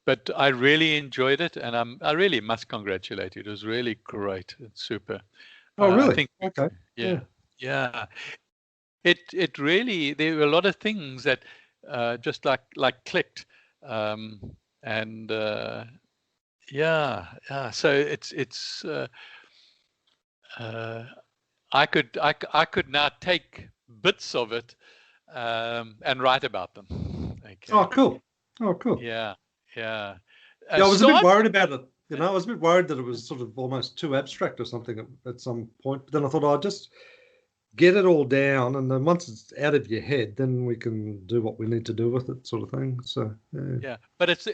but I really enjoyed it, and I really must congratulate you. It was really great. It's super. Oh, I really? think, Okay. yeah, yeah. It really, there were a lot of things that just like clicked, um, and yeah. So it's uh, I could now take bits of it and write about them. Oh, Okay. cool. Oh, cool. Yeah. Yeah. Yeah, I was a bit Start. worried about it. I was a bit worried that it was sort of almost too abstract or something at some point. But then I thought I'll just get it all down, and then once it's out of your head, then we can do what we need to do with it, sort of thing. So, yeah. Yeah, but it's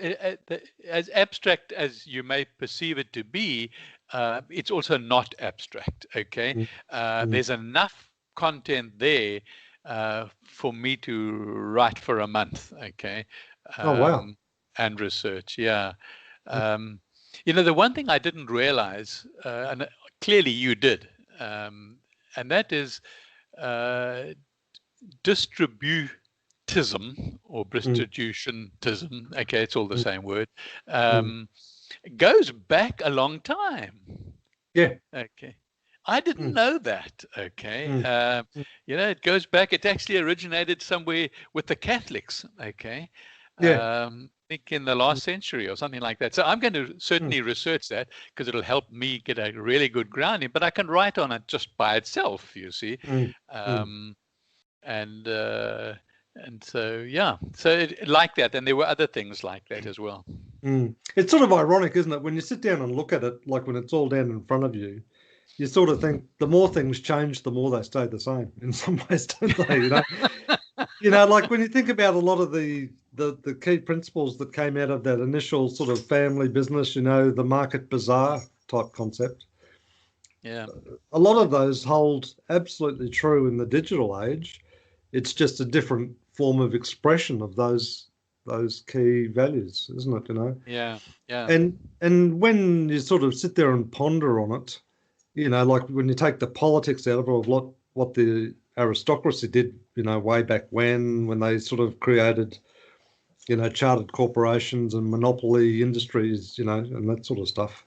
as abstract as you may perceive it to be. It's also not abstract. Okay, there's enough content there for me to write for a month. Okay, Oh, wow. and research. Yeah, the one thing I didn't realize, and clearly you did, and that is distributism or distributionism. Okay, it's all the same word. Goes back a long time. Yeah. Okay. I didn't know that. Okay. It goes back. It actually originated somewhere with the Catholics. Okay. Yeah. I think in the last century or something like that. So I'm going to certainly research that because it'll help me get a really good grounding, but I can write on it just by itself, you see. And so, yeah, so like that. And there were other things like that as well. It's sort of ironic, isn't it? When you sit down and look at it, like when it's all down in front of you, you sort of think the more things change, the more they stay the same in some ways, don't they? Like when you think about a lot of the key principles that came out of that initial sort of family business, the market bazaar type concept. Yeah. A lot of those hold absolutely true in the digital age. It's just a different form of expression of those key values, isn't it? Yeah. And when you sort of sit there and ponder on it, like when you take the politics out of what the aristocracy did, way back when they sort of created, chartered corporations and monopoly industries, and that sort of stuff.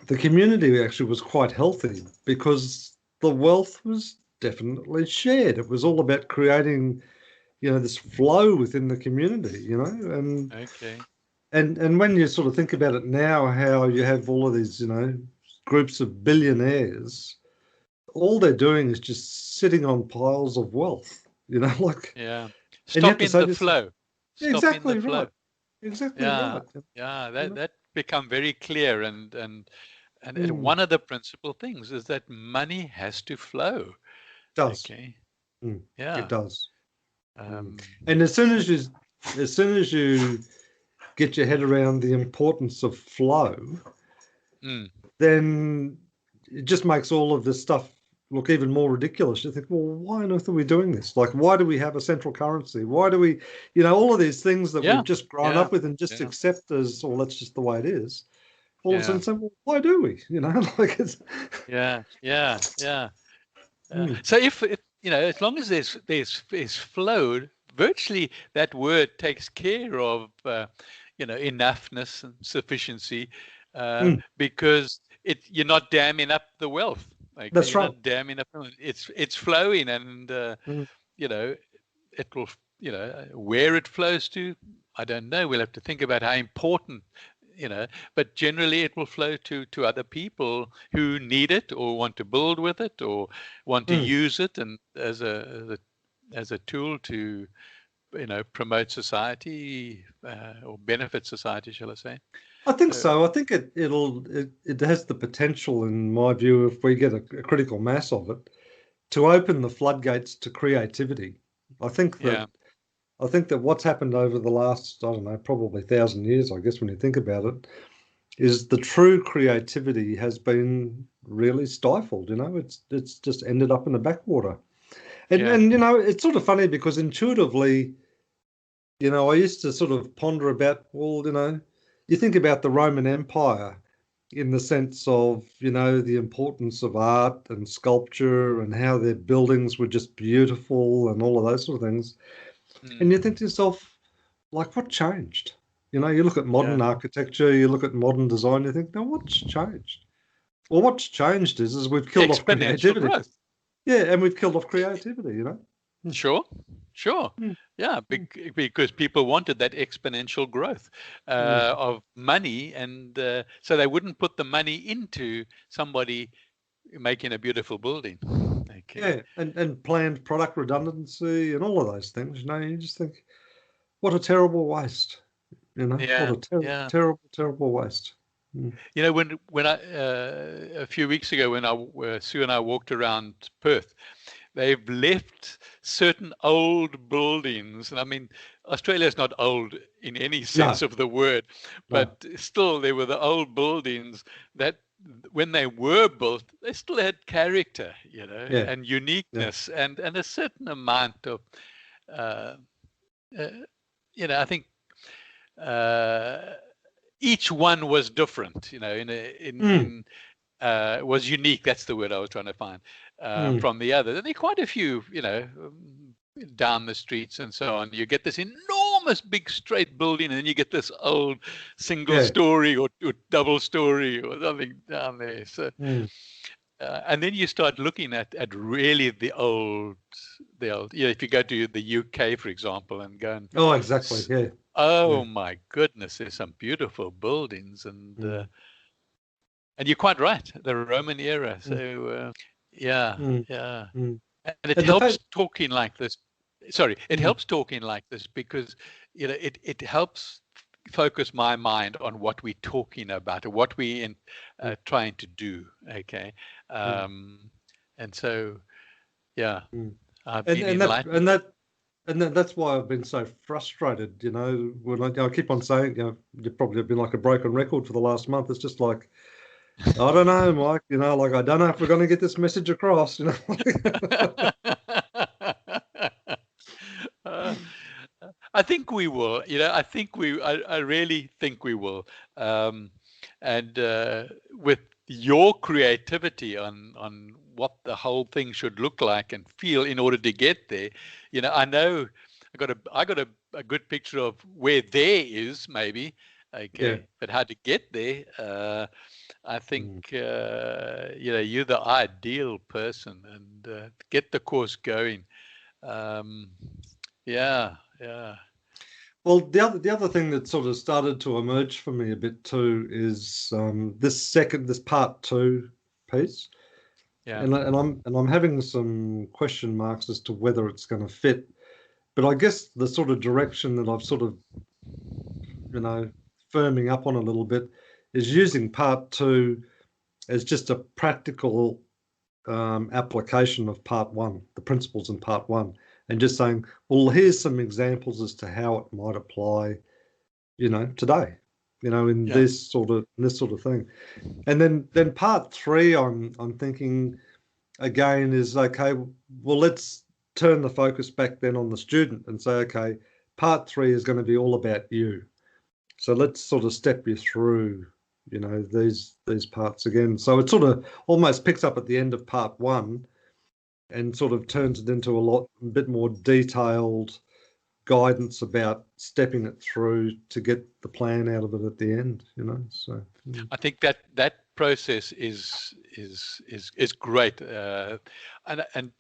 The community actually was quite healthy because the wealth was definitely shared. It was all about creating, this flow within the community, and Okay. and when you sort of think about it now, how you have all of these, groups of billionaires, all they're doing is just sitting on piles of wealth, like. Yeah. And you have to Stopping say the this. flow. Stopping the Exactly flow. right. Exactly Yeah. right. Yeah. That become very clear, and one of the principal things is that money has to flow. It does. Okay. Yeah. It does. Um, and as soon as you get your head around the importance of flow, then it just makes all of this stuff look even more ridiculous. You think, well, why on earth are we doing this? Like, why do we have a central currency? Why do we, all of these things that we've just grown up with and just accept as, well, that's just the way it is. All of a sudden say, well, why do we? Like it's. Yeah. So if as long as there's flow, virtually that word takes care of enoughness and sufficiency, because you're not damming up the wealth. Okay? That's you're right. not damming up. It's flowing, and it will where it flows to, I don't know. We'll have to think about how important. But generally it will flow to other people who need it or want to build with it or want to use it and as a tool to promote society or benefit society, shall I say? I think so. I think it has the potential, in my view, if we get a critical mass of it, to open the floodgates to creativity. I think that what's happened over the last, I don't know, probably 1,000 years, I guess, when you think about it, is the true creativity has been really stifled. It's just ended up in the backwater. And it's sort of funny because intuitively, I used to sort of ponder about, well, you think about the Roman Empire in the sense of, the importance of art and sculpture and how their buildings were just beautiful and all of those sort of things. And you think to yourself, like what changed? You know, you look at modern architecture, you look at modern design, you think, now what's changed? Well, what's changed is we've killed off Exponential creativity. growth. Yeah, and we've killed off creativity, you know? Sure. Yeah, because people wanted that exponential growth of money, and so they wouldn't put the money into somebody making a beautiful building. Okay. Yeah, and planned product redundancy and all of those things. You know, you just think, what a terrible waste. You know, what a terrible waste. You know, when I a few weeks ago when Sue and I walked around Perth, they've left certain old buildings, and I mean, Australia is not old in any sense of the word, but still there were the old buildings that when they were built, they still had character, you know, and uniqueness, and a certain amount of, you know, I think each one was different, you know, was unique. That's the word I was trying to find from the others. And there are quite a few, you know, down the streets and so on. You get this enormous big straight building, and then you get this old single story or double story or something down there. So, and then you start looking at really the old. You know, if you go to the UK, for example, and go and exactly, yeah. Oh my goodness, there's some beautiful buildings, and you're quite right, the Roman era. So and it helps talking like this. Sorry, it helps talking like this because you know it helps focus my mind on what we're talking about or what we're trying to do. Okay, and so I've been enlightened. And that's why I've been so frustrated, you know, when I keep on saying, you know, you've probably been like a broken record for the last month. It's just like, I don't know, Mike, you know, like, I don't know if we're going to get this message across, you know. I think we will, you know, I really think we will. And with your creativity on what the whole thing should look like and feel in order to get there, you know, I know I got a good picture of where there is maybe, okay, but how to get there, I think you know, you're the ideal person, and get the course going. Well, the other thing that sort of started to emerge for me a bit too is this part 2 piece. And I'm having some question marks as to whether it's going to fit. But I guess the sort of direction that I've sort of, you know, firming up on a little bit is using part 2 as just a practical application of part 1, the principles in part 1, and just saying, well, here's some examples as to how it might apply, you know, today, you know, in this sort of thing. And then part 3, I'm thinking again is, okay, well, let's turn the focus back then on the student and say, okay, part 3 is going to be all about you. So let's sort of step you through, you know, these parts again. So it sort of almost picks up at the end of part 1 and sort of turns it into a bit more detailed guidance about stepping it through to get the plan out of it at the end, you know. So I think that process is great, and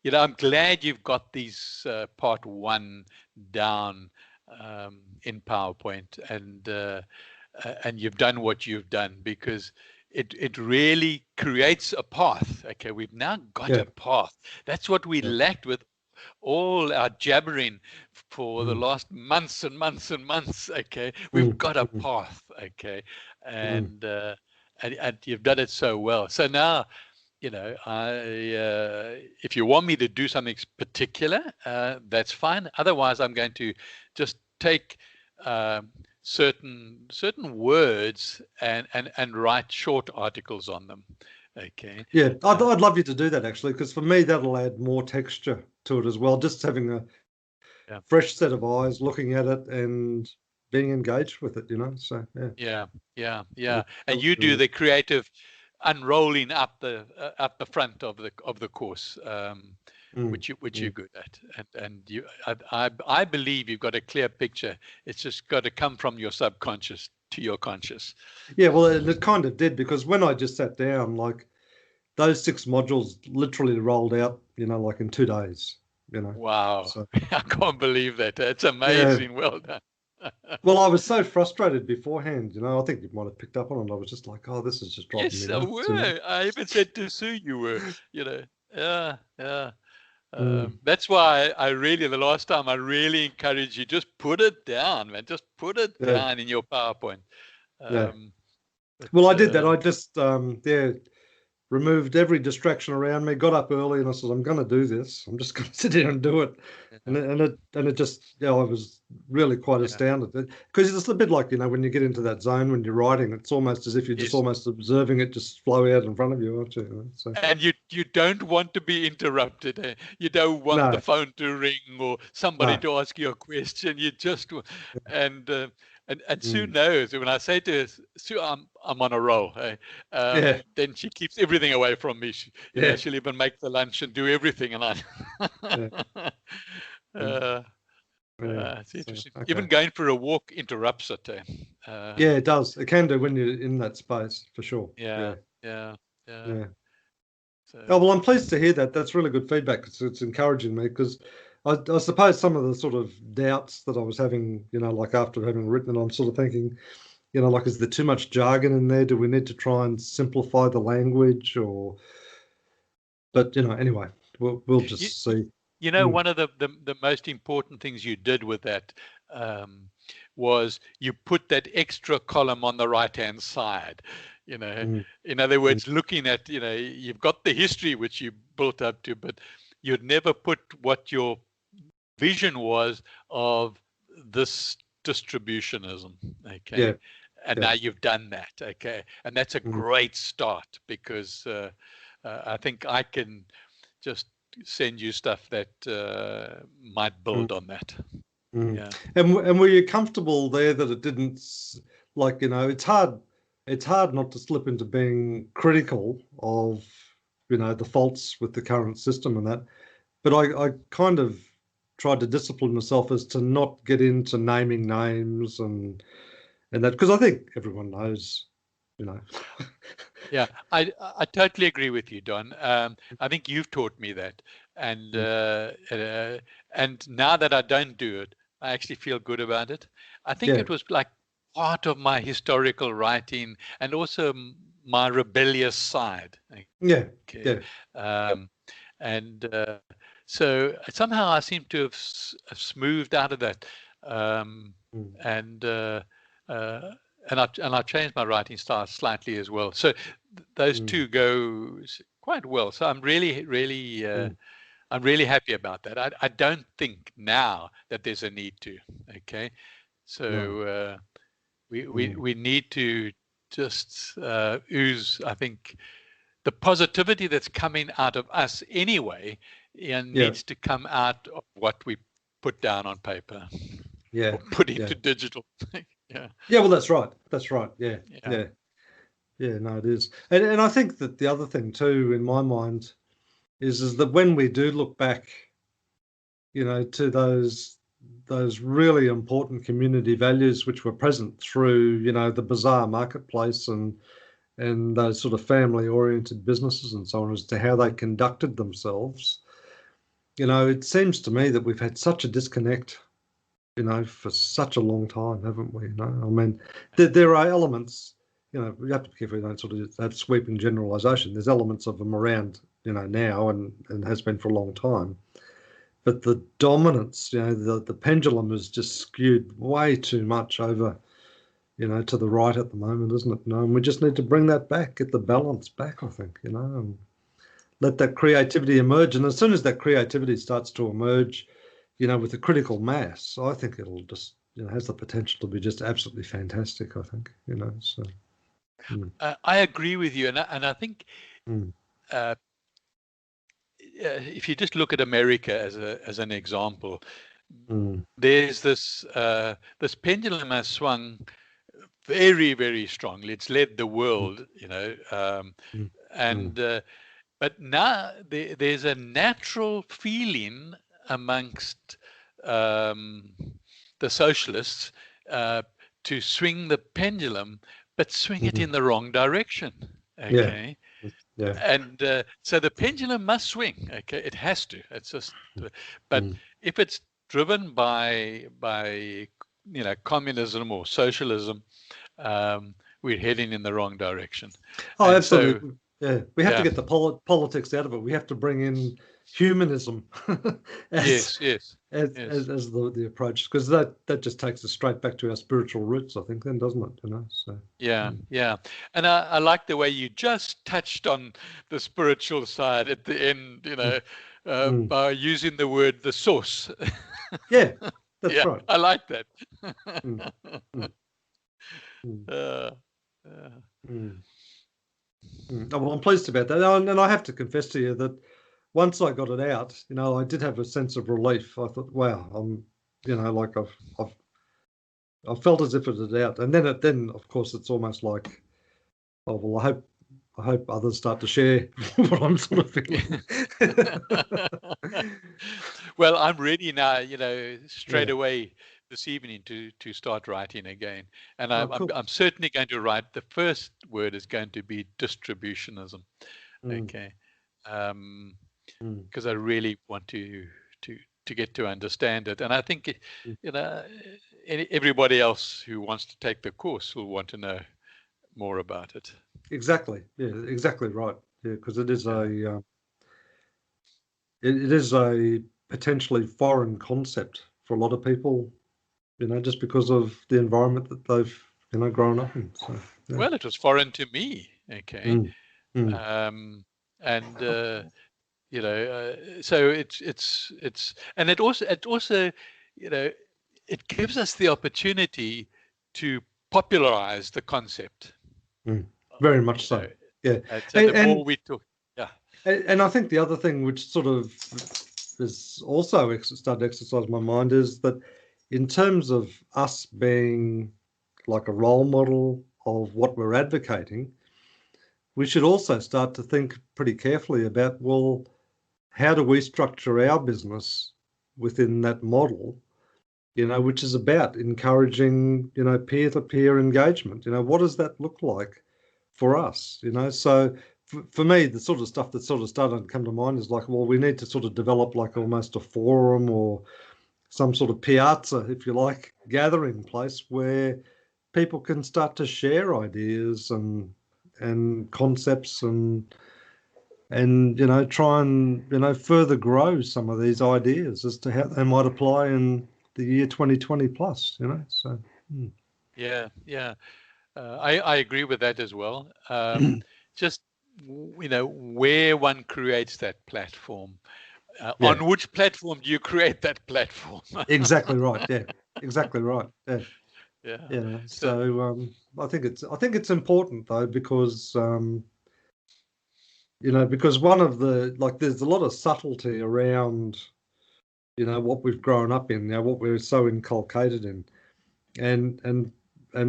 you know, I'm glad you've got these part 1 down in PowerPoint, and you've done what you've done, because it really creates a path. Okay, we've now got a path. That's what we lacked with all our jabbering for the last months and months and months. Okay, we've got a path. Okay, and you've done it so well. So now, you know, if you want me to do something particular, that's fine. Otherwise, I'm going to just take certain words and write short articles on them. Okay. Yeah, I'd love you to do that, actually, because for me that'll add more texture to it as well. Just having a fresh set of eyes looking at it and being engaged with it, you know. So yeah. And you do the creative unrolling up the front of the course. which you're good at, and I believe you've got a clear picture. It's just got to come from your subconscious to your conscious. Yeah, well, it kind of did, because when I just sat down, like those 6 modules literally rolled out, like in 2 days. Wow. So, I can't believe that. That's amazing. yeah. Well done. Well, I was so frustrated beforehand, I think you might have picked up on it. I was just like, oh, this is just driving me nuts. Yes, I were. I even said to Sue, you were, yeah. That's why the last time I really encouraged you, just put it down, man. Just put it down in your PowerPoint. Well, I did that. I just, removed every distraction around me, got up early, and I said, I'm going to do this. I'm just going to sit here and do it. And it just, I was really quite astounded, because it's a bit like, when you get into that zone when you're writing, it's almost as if you're just almost observing it just flow out in front of you, aren't you? So. And you don't want to be interrupted. You don't want the phone to ring or somebody to ask you a question. You just, and Sue knows, when I say to her, Sue, I'm on a roll. Then she keeps everything away from me. She'll even make the lunch and do everything. And it's interesting. So, even going for a walk interrupts it. Yeah, it does. It can do when you're in that space, for sure. Yeah. So. Oh, well, I'm pleased to hear that. That's really good feedback. It's encouraging me, because I suppose some of the sort of doubts that I was having, like after having written it, I'm sort of thinking, like, is there too much jargon in there? Do we need to try and simplify the language? But anyway, we'll just see. One of the most important things you did with that was you put that extra column on the right-hand side. In other words, looking at, you've got the history which you built up to, but you'd never put what your vision was of this distributionism. Okay. And now you've done that. Okay. And that's a great start, because I think I can just send you stuff that might build on that. Yeah. And were you comfortable there that it didn't, like, it's hard not to slip into being critical of, the faults with the current system and that. But I kind of tried to discipline myself as to not get into naming names and that, because I think everyone knows, Yeah, I totally agree with you, Don. I think you've taught me that, and now that I don't do it, I actually feel good about it. I think it was like part of my historical writing, and also my rebellious side. So somehow I seem to have smoothed out of that, and I changed my writing style slightly as well. So those two go quite well. So I'm really happy about that. I don't think now that there's a need to. Okay, so we need to just ooze, I think, the positivity that's coming out of us anyway, and needs to come out of what we put down on paper. Or put into digital. Well, that's right. No, it is. And I think that the other thing too, in my mind, is that when we do look back, to those really important community values which were present through, the bazaar marketplace and those sort of family-oriented businesses and so on, as to how they conducted themselves, it seems to me that we've had such a disconnect, for such a long time, haven't we? I mean, there are elements, we have to be careful we don't sort of have sweeping generalisation. There's elements of them around, now and has been for a long time. But the dominance, the pendulum is just skewed way too much over, to the right at the moment, isn't it? And we just need to bring that back, get the balance back, I think, and let that creativity emerge. And as soon as that creativity starts to emerge, with a critical mass, I think it'll just, has the potential to be just absolutely fantastic, I think, so. I agree with you. And I think if you just look at America as an example, there's this pendulum has swung very, very strongly. It's led the world, and But now there's a natural feeling amongst the socialists to swing the pendulum, but swing it in the wrong direction. Okay. Yeah. And so the pendulum must swing. Okay, it has to. It's just. But if it's driven by communism or socialism, we're heading in the wrong direction. Oh, absolutely. So, we have to get the politics out of it. We have to bring in humanism as the approach, because that just takes us straight back to our spiritual roots, I think, then, doesn't it? So yeah. And I like the way you just touched on the spiritual side at the end, by using the word the source. Yeah, that's right. I like that. Well, I'm pleased about that, and I have to confess to you that once I got it out, I did have a sense of relief. I thought, wow, I'm, like I felt as if it was out, and then of course it's almost like, oh well, I hope others start to share what I'm sort of feeling. Well, I'm ready now, straight away this evening to start writing again, and cool. I'm certainly going to write. The first word is going to be distributionism. Okay. Because I really want to get to understand it, and I think everybody else who wants to take the course will want to know more about it. Exactly. Yeah. Exactly right. Yeah, because it is a potentially foreign concept for a lot of people. Just because of the environment that they've grown up in. So, yeah. Well, it was foreign to me. Okay. So it's and it also it gives us the opportunity to popularize the concept. Very much so. Yeah. So the more we talk, and I think the other thing which sort of is also started to exercise my mind is that in terms of us being like a role model of what we're advocating, we should also start to think pretty carefully about, well, how do we structure our business within that model, which is about encouraging, peer-to-peer engagement. What does that look like for us? So for me, the sort of stuff that sort of started to come to mind is like, well, we need to sort of develop like almost a forum or some sort of piazza, if you like, gathering place where people can start to share ideas and concepts and try and further grow some of these ideas as to how they might apply in the year 2020 plus. So I agree with that as well. Just where one creates that platform. On which platform do you create that platform? Exactly right. Yeah. Exactly right. Yeah. Yeah. So I think it's important though, because because one of the there's a lot of subtlety around what we've grown up in now, what we're so inculcated in, and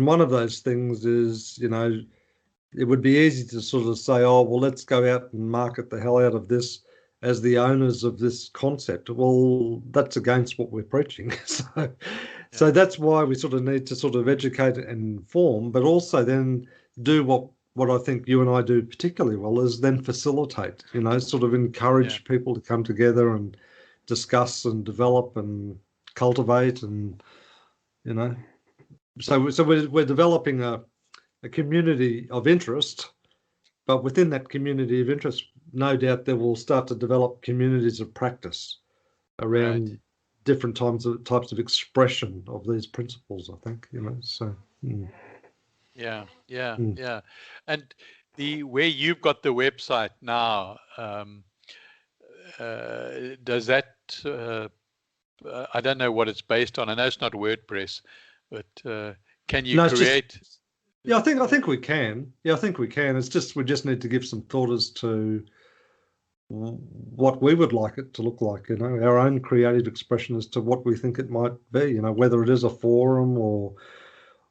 one of those things is it would be easy to sort of say, oh well, let's go out and market the hell out of this as the owners of this concept. Well, that's against what we're preaching. So that's why we sort of need to sort of educate and inform, but also then do what I think you and I do particularly well, is then facilitate, sort of encourage people to come together and discuss and develop and cultivate, and so we're developing a community of interest. But within that community of interest, no doubt there will start to develop communities of practice around different types of expression of these principles, I think, so. Yeah. And where you've got the website now, does that, I don't know what it's based on. I know it's not WordPress, but can you create... Yeah, I think we can. Yeah, I think we can. It's just we just need to give some thought as to what we would like it to look like. Our own creative expression as to what we think it might be. Whether it is a forum or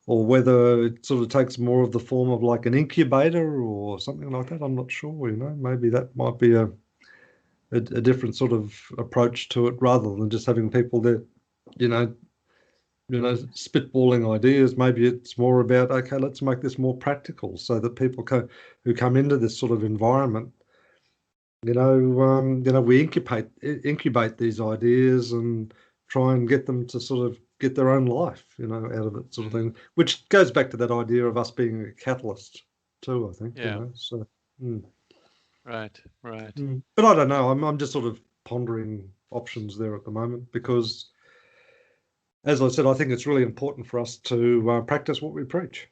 or whether it sort of takes more of the form of like an incubator or something like that. I'm not sure, maybe that might be a different sort of approach to it, rather than just having people there, spitballing ideas. Maybe it's more about, okay, let's make this more practical so that people who come into this sort of environment, we incubate these ideas and try and get them to sort of get their own life, out of it, sort of thing, which goes back to that idea of us being a catalyst too, I think. Yeah. So. Right. But I don't know. I'm just sort of pondering options there at the moment, because, as I said, I think it's really important for us to practice what we preach.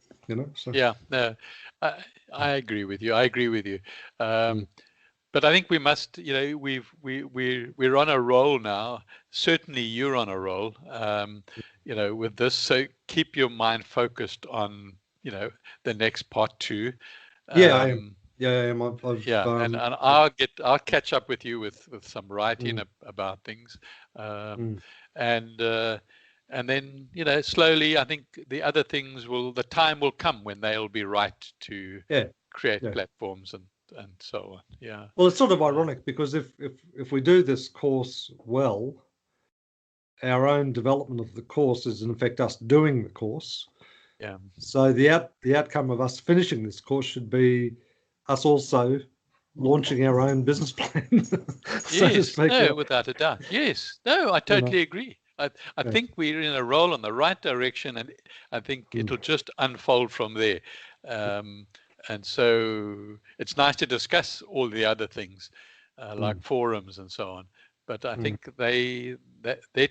So. Yeah. No, I agree with you. But I think we must. We're on a roll now. Certainly, you're on a roll. With this. So keep your mind focused on the next part 2. Yeah, I am. And I'll catch up with you with some writing about things, and then slowly I think the other things the time will come when they'll be right to create platforms and so on. Yeah. Well, it's sort of ironic, because if we do this course well, our own development of the course is in effect us doing the course. Yeah. So the outcome of us finishing this course should be us also launching our own business plan. So to speak. No, without a doubt. Yes. No, I totally agree. I think we're in a roll in the right direction, and I think it'll just unfold from there. And so it's nice to discuss all the other things, like forums and so on. But I think their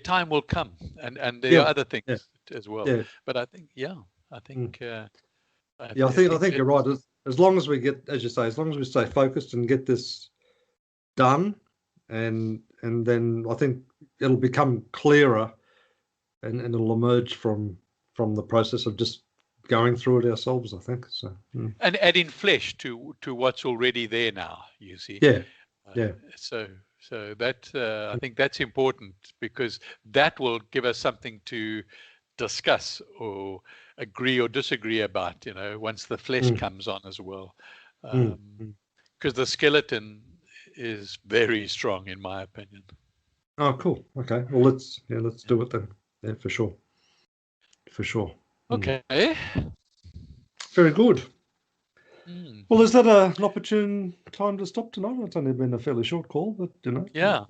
time will come, and there are other things as well. Yeah. But I think, I think you're right. As long as we get, as you say, as long as we stay focused and get this done, and then I think it'll become clearer, and it'll emerge from the process of just going through it ourselves, I think. So and adding flesh to what's already there now, you see. So that I think that's important, because that will give us something to discuss or agree or disagree about, once the flesh comes on as well, because the skeleton is very strong, in my opinion. Oh, cool. Okay. Well, let's do it then. Yeah, for sure. Okay. Very good. Well, is that an opportune time to stop tonight? It's only been a fairly short call, but Yeah.